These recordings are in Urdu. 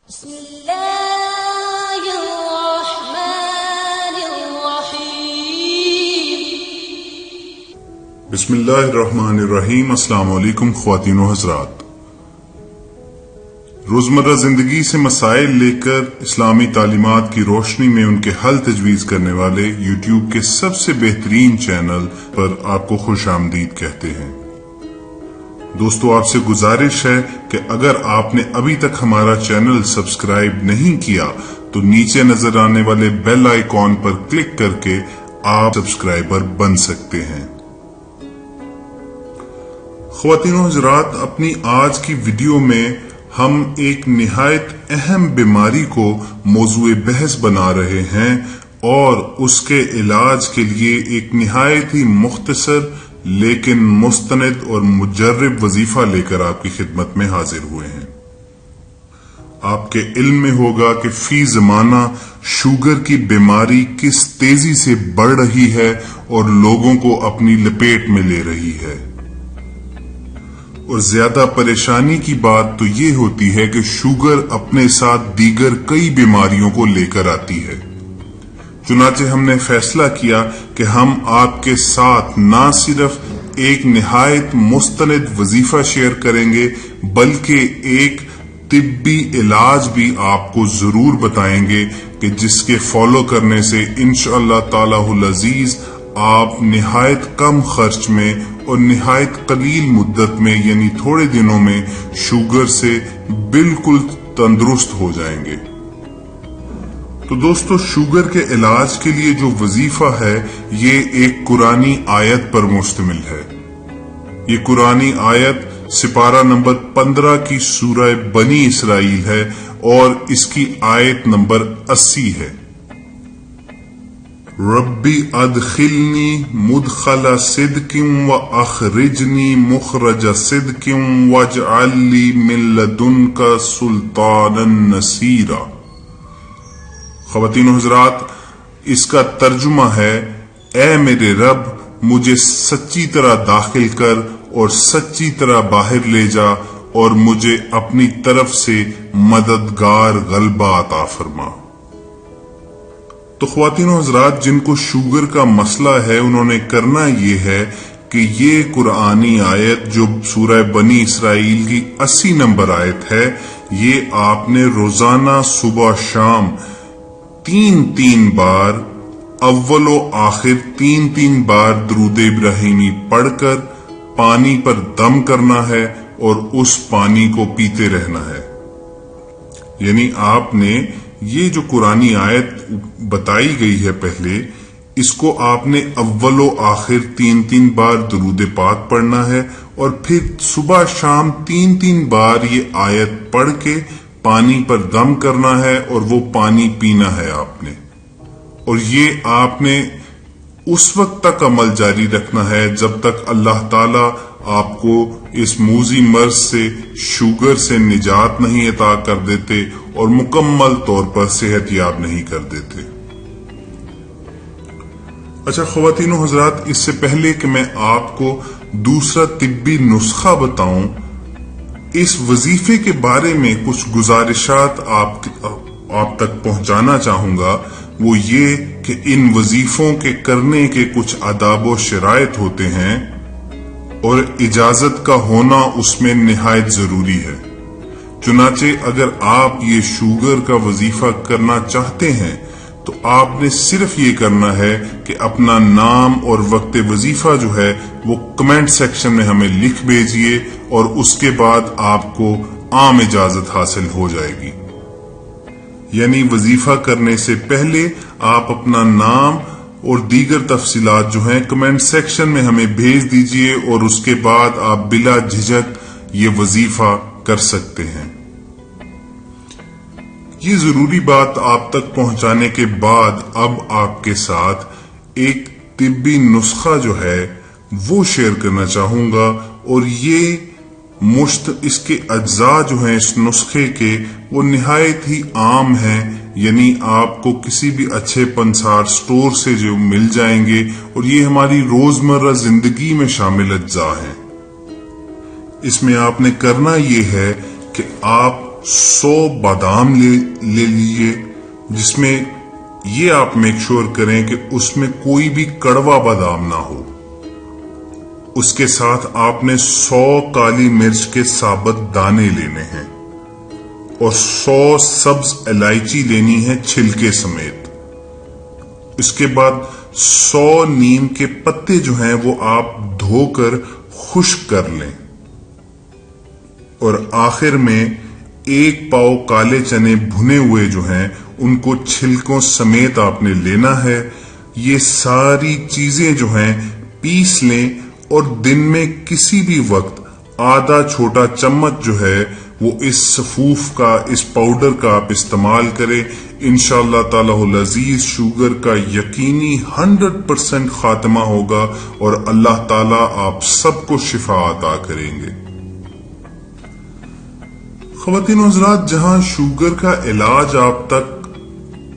بسم اللہ الرحمن الرحیم بسم اللہ الرحمن الرحیم۔ السلام علیکم خواتین و حضرات۔ روزمرہ زندگی سے مسائل لے کر اسلامی تعلیمات کی روشنی میں ان کے حل تجویز کرنے والے یوٹیوب کے سب سے بہترین چینل پر آپ کو خوش آمدید کہتے ہیں۔ دوستو، آپ سے گزارش ہے کہ اگر آپ نے ابھی تک ہمارا چینل سبسکرائب نہیں کیا تو نیچے نظر آنے والے بیل آئیکن پر کلک کر کے آپ سبسکرائبر بن سکتے ہیں۔ خواتین و حضرات، اپنی آج کی ویڈیو میں ہم ایک نہایت اہم بیماری کو موضوع بحث بنا رہے ہیں اور اس کے علاج کے لیے ایک نہایت ہی مختصر لیکن مستند اور مجرب وظیفہ لے کر آپ کی خدمت میں حاضر ہوئے ہیں۔ آپ کے علم میں ہوگا کہ فی زمانہ شوگر کی بیماری کس تیزی سے بڑھ رہی ہے اور لوگوں کو اپنی لپیٹ میں لے رہی ہے، اور زیادہ پریشانی کی بات تو یہ ہوتی ہے کہ شوگر اپنے ساتھ دیگر کئی بیماریوں کو لے کر آتی ہے۔ چنانچہ ہم نے فیصلہ کیا کہ ہم آپ کے ساتھ نہ صرف ایک نہایت مستند وظیفہ شیئر کریں گے بلکہ ایک طبی علاج بھی آپ کو ضرور بتائیں گے کہ جس کے فالو کرنے سے انشاءاللہ تعالی العزیز آپ نہایت کم خرچ میں اور نہایت قلیل مدت میں یعنی تھوڑے دنوں میں شوگر سے بالکل تندرست ہو جائیں گے۔ تو دوستو، شوگر کے علاج کے لیے جو وظیفہ ہے یہ ایک قرآنی آیت پر مشتمل ہے۔ یہ قرآنی آیت سپارہ نمبر 15 کی سورہ بنی اسرائیل ہے اور اس کی آیت نمبر 80 ہے۔ ربی ادخلنی مدخل صدق و اخرجنی مخرج صدق واجعل لی من لدنک سلطانا نصیرا۔ خواتین و حضرات، اس کا ترجمہ ہے، اے میرے رب، مجھے سچی طرح داخل کر اور سچی طرح باہر لے جا اور مجھے اپنی طرف سے مددگار غلبہ عطا فرما۔ تو خواتین و حضرات، جن کو شوگر کا مسئلہ ہے انہوں نے کرنا یہ ہے کہ یہ قرآنی آیت جو سورہ بنی اسرائیل کی 80 نمبر آیت ہے، یہ آپ نے روزانہ صبح شام 3 بار اول و آخر 3 بار درود ابراہیمی پڑھ کر پانی پر دم کرنا ہے اور اس پانی کو پیتے رہنا ہے۔ یعنی آپ نے یہ جو قرآنی آیت بتائی گئی ہے پہلے، اس کو آپ نے اول و آخر 3 بار درود پاک پڑھنا ہے اور پھر صبح شام 3 بار یہ آیت پڑھ کے پانی پر دم کرنا ہے اور وہ پانی پینا ہے آپ نے، اور یہ آپ نے اس وقت تک عمل جاری رکھنا ہے جب تک اللہ تعالی آپ کو اس موذی مرض سے، شوگر سے نجات نہیں عطا کر دیتے اور مکمل طور پر صحت یاب نہیں کر دیتے۔ اچھا خواتین و حضرات، اس سے پہلے کہ میں آپ کو دوسرا طبی نسخہ بتاؤں، اس وظیفے کے بارے میں کچھ گزارشات آپ تک پہنچانا چاہوں گا۔ وہ یہ کہ ان وظیفوں کے کرنے کے کچھ آداب و شرائط ہوتے ہیں اور اجازت کا ہونا اس میں نہایت ضروری ہے۔ چنانچہ اگر آپ یہ شوگر کا وظیفہ کرنا چاہتے ہیں تو آپ نے صرف یہ کرنا ہے کہ اپنا نام اور وقت وظیفہ جو ہے وہ کمنٹ سیکشن میں ہمیں لکھ بھیجئے اور اس کے بعد آپ کو عام اجازت حاصل ہو جائے گی۔ یعنی وظیفہ کرنے سے پہلے آپ اپنا نام اور دیگر تفصیلات جو ہیں کمنٹ سیکشن میں ہمیں بھیج دیجئے اور اس کے بعد آپ بلا جھجک یہ وظیفہ کر سکتے ہیں۔ یہ ضروری بات آپ تک پہنچانے کے بعد اب آپ کے ساتھ ایک طبی نسخہ جو ہے وہ شیئر کرنا چاہوں گا، اور یہ اس کے اجزاء جو ہیں اس نسخے کے وہ نہایت ہی عام ہیں، یعنی آپ کو کسی بھی اچھے پنسار سٹور سے جو مل جائیں گے، اور یہ ہماری روزمرہ زندگی میں شامل اجزاء ہیں۔ اس میں آپ نے کرنا یہ ہے کہ آپ 100 بادام لے لیجئے، جس میں یہ آپ میک شور کریں کہ اس میں کوئی بھی کڑوا بادام نہ ہو۔ اس کے ساتھ آپ نے 100 کالی مرچ کے ثابت دانے لینے ہیں اور 100 سبز الائچی لینی ہے چھلکے سمیت۔ اس کے بعد 100 نیم کے پتے جو ہیں وہ آپ دھو کر خشک کر لیں، اور آخر میں 1 پاؤ کالے چنے بھنے ہوئے جو ہیں ان کو چھلکوں سمیت آپ نے لینا ہے۔ یہ ساری چیزیں جو ہیں پیس لیں اور دن میں کسی بھی وقت آدھا چھوٹا چمچ جو ہے وہ اس سفوف کا، اس پاؤڈر کا آپ استعمال کریں۔ انشاءاللہ تعالی العزیز شوگر کا یقینی 100% خاتمہ ہوگا اور اللہ تعالی آپ سب کو شفا عطا کریں گے۔ خواتین و حضرات، جہاں شوگر کا علاج آپ تک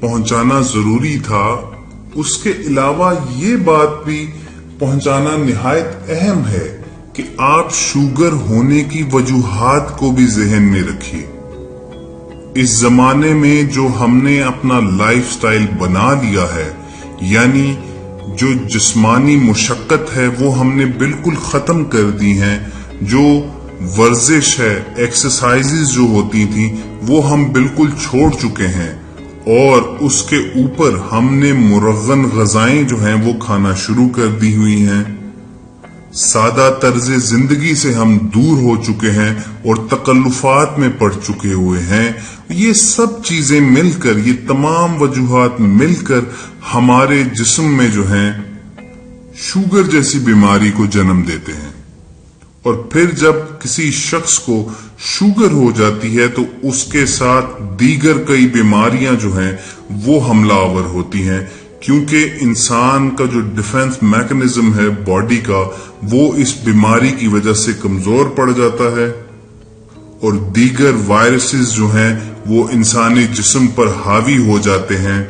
پہنچانا ضروری تھا، اس کے علاوہ یہ بات بھی پہنچانا نہایت اہم ہے کہ آپ شوگر ہونے کی وجوہات کو بھی ذہن میں رکھیے۔ اس زمانے میں جو ہم نے اپنا لائف سٹائل بنا لیا ہے، یعنی جو جسمانی مشقت ہے وہ ہم نے بالکل ختم کر دی ہیں، جو ورزش ہے، ایکسرسائزز جو ہوتی تھیں وہ ہم بالکل چھوڑ چکے ہیں، اور اس کے اوپر ہم نے مرغن غذائیں جو ہیں وہ کھانا شروع کر دی ہوئی ہیں۔ سادہ طرز زندگی سے ہم دور ہو چکے ہیں اور تکلفات میں پڑ چکے ہوئے ہیں۔ یہ سب چیزیں مل کر، یہ تمام وجوہات مل کر ہمارے جسم میں جو ہیں شوگر جیسی بیماری کو جنم دیتے ہیں، اور پھر جب کسی شخص کو شوگر ہو جاتی ہے تو اس کے ساتھ دیگر کئی بیماریاں جو ہیں وہ حملہ آور ہوتی ہیں، کیونکہ انسان کا جو ڈیفنس میکنزم ہے باڈی کا، وہ اس بیماری کی وجہ سے کمزور پڑ جاتا ہے، اور دیگر وائرسز جو ہیں وہ انسانی جسم پر حاوی ہو جاتے ہیں،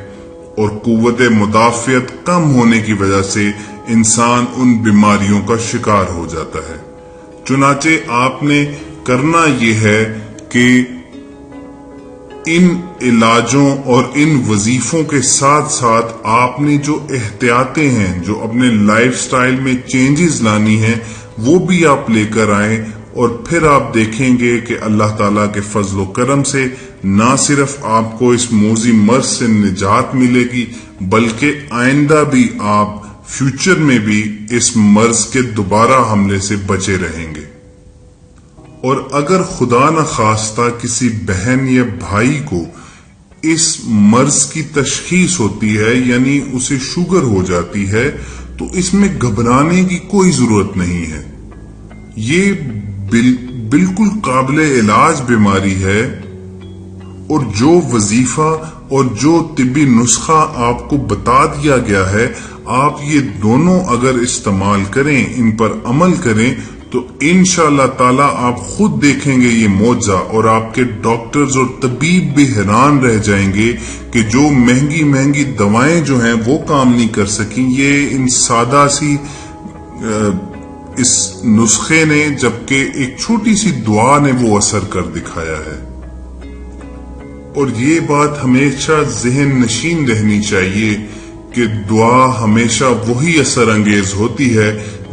اور قوت مدافعت کم ہونے کی وجہ سے انسان ان بیماریوں کا شکار ہو جاتا ہے۔ چنانچہ آپ نے کرنا یہ ہے کہ ان علاجوں اور ان وظیفوں کے ساتھ ساتھ آپ نے جو احتیاطیں ہیں، جو اپنے لائف سٹائل میں چینجز لانی ہیں، وہ بھی آپ لے کر آئیں، اور پھر آپ دیکھیں گے کہ اللہ تعالیٰ کے فضل و کرم سے نہ صرف آپ کو اس موذی مرض سے نجات ملے گی، بلکہ آئندہ بھی آپ فیوچر میں بھی اس مرض کے دوبارہ حملے سے بچے رہیں گے۔ اور اگر خدا نخواستہ کسی بہن یا بھائی کو اس مرض کی تشخیص ہوتی ہے، یعنی اسے شوگر ہو جاتی ہے، تو اس میں گھبرانے کی کوئی ضرورت نہیں ہے۔ یہ بالکل قابل علاج بیماری ہے، اور جو وظیفہ اور جو طبی نسخہ آپ کو بتا دیا گیا ہے، آپ یہ دونوں اگر استعمال کریں، ان پر عمل کریں، تو انشاءاللہ تعالی آپ خود دیکھیں گے یہ معجزہ، اور آپ کے ڈاکٹرز اور طبیب بھی حیران رہ جائیں گے کہ جو مہنگی مہنگی دوائیں جو ہیں وہ کام نہیں کر سکیں، یہ ان سادہ سی اس نسخے نے، جبکہ ایک چھوٹی سی دعا نے وہ اثر کر دکھایا ہے۔ اور یہ بات ہمیشہ ذہن نشین رہنی چاہیے کہ دعا ہمیشہ وہی اثر انگیز ہوتی ہے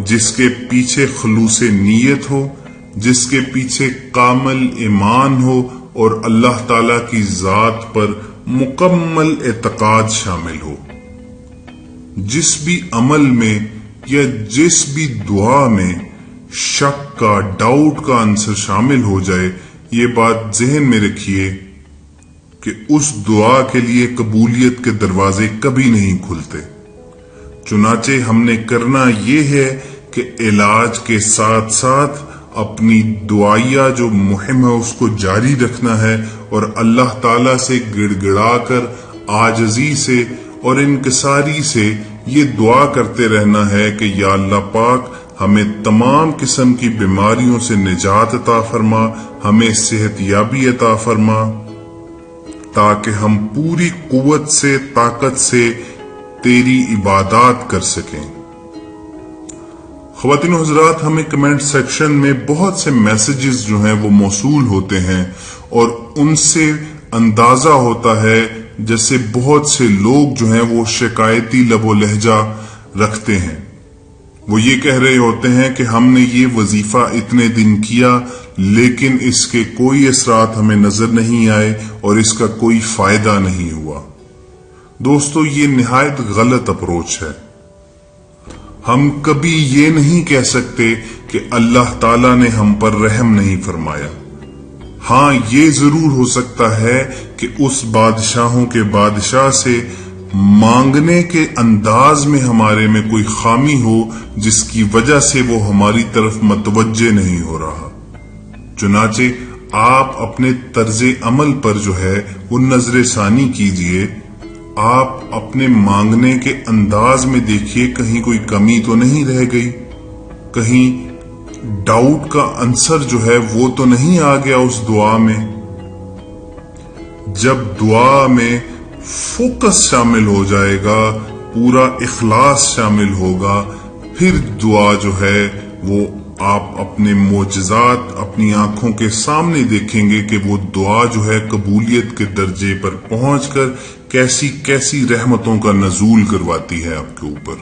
جس کے پیچھے خلوص نیت ہو، جس کے پیچھے کامل ایمان ہو، اور اللہ تعالی کی ذات پر مکمل اعتقاد شامل ہو۔ جس بھی عمل میں یا جس بھی دعا میں شک کا، ڈاؤٹ کا عنصر شامل ہو جائے، یہ بات ذہن میں رکھیے کہ اس دعا کے لیے قبولیت کے دروازے کبھی نہیں کھلتے۔ چنانچہ ہم نے کرنا یہ ہے کہ علاج کے ساتھ ساتھ اپنی دعائیہ جو مہم ہے اس کو جاری رکھنا ہے، اور اللہ تعالی سے گڑ گڑا کر، عاجزی سے اور انکساری سے یہ دعا کرتے رہنا ہے کہ یا اللہ پاک ہمیں تمام قسم کی بیماریوں سے نجات عطا فرما، ہمیں صحت یابی عطا فرما، تاکہ ہم پوری قوت سے، طاقت سے تیری عبادات کر سکیں۔ خواتین و حضرات، ہمیں کمنٹ سیکشن میں بہت سے میسیجز جو ہیں وہ موصول ہوتے ہیں، اور ان سے اندازہ ہوتا ہے جیسے بہت سے لوگ جو ہیں وہ شکایتی لب و لہجہ رکھتے ہیں. وہ یہ کہہ رہے ہوتے ہیں کہ ہم نے یہ وظیفہ اتنے دن کیا لیکن اس کے کوئی اثرات ہمیں نظر نہیں آئے اور اس کا کوئی فائدہ نہیں ہوا. دوستو یہ نہایت غلط اپروچ ہے. ہم کبھی یہ نہیں کہہ سکتے کہ اللہ تعالیٰ نے ہم پر رحم نہیں فرمایا. ہاں یہ ضرور ہو سکتا ہے کہ اس بادشاہوں کے بادشاہ سے مانگنے کے انداز میں ہمارے میں کوئی خامی ہو جس کی وجہ سے وہ ہماری طرف متوجہ نہیں ہو رہا. چنانچہ آپ اپنے طرز عمل پر جو ہے وہ نظر ثانی کیجئے. آپ اپنے مانگنے کے انداز میں دیکھیے کہیں کوئی کمی تو نہیں رہ گئی, کہیں ڈاؤٹ کا عنصر جو ہے وہ تو نہیں آ گیا اس دعا میں. جب دعا میں فوکس شامل ہو جائے گا, پورا اخلاص شامل ہوگا, پھر دعا جو ہے وہ آپ اپنے معجزات اپنی آنکھوں کے سامنے دیکھیں گے کہ وہ دعا جو ہے قبولیت کے درجے پر پہنچ کر کیسی کیسی رحمتوں کا نزول کرواتی ہے آپ کے اوپر.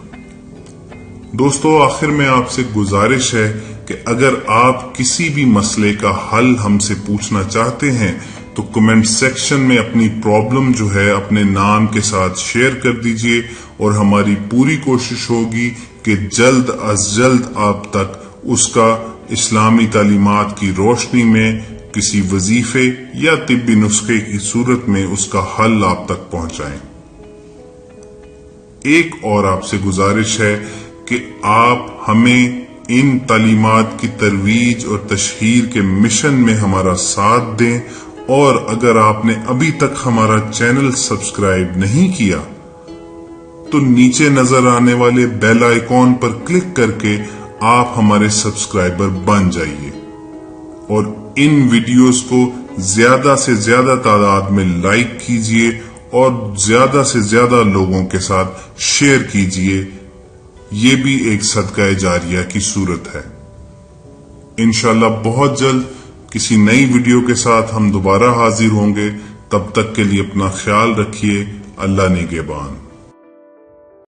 دوستو آخر میں آپ سے گزارش ہے کہ اگر آپ کسی بھی مسئلے کا حل ہم سے پوچھنا چاہتے ہیں تو کمنٹ سیکشن میں اپنی پرابلم جو ہے اپنے نام کے ساتھ شیئر کر دیجئے اور ہماری پوری کوشش ہوگی کہ جلد از جلد آپ تک اس کا اسلامی تعلیمات کی روشنی میں کسی وظیفے یا طبی نسخے کی صورت میں اس کا حل آپ تک پہنچائیں. ایک اور آپ سے گزارش ہے کہ آپ ہمیں ان تعلیمات کی ترویج اور تشہیر کے مشن میں ہمارا ساتھ دیں, اور اگر آپ نے ابھی تک ہمارا چینل سبسکرائب نہیں کیا تو نیچے نظر آنے والے بیل آئیکن پر کلک کر کے آپ ہمارے سبسکرائبر بن جائیے, اور ان ویڈیوز کو زیادہ سے زیادہ تعداد میں لائک کیجئے اور زیادہ سے زیادہ لوگوں کے ساتھ شیئر کیجئے. یہ بھی ایک صدقہ جاریہ کی صورت ہے. انشاءاللہ بہت جلد کسی نئی ویڈیو کے ساتھ ہم دوبارہ حاضر ہوں گے. تب تک کے لیے اپنا خیال رکھیے. اللہ نگہبان.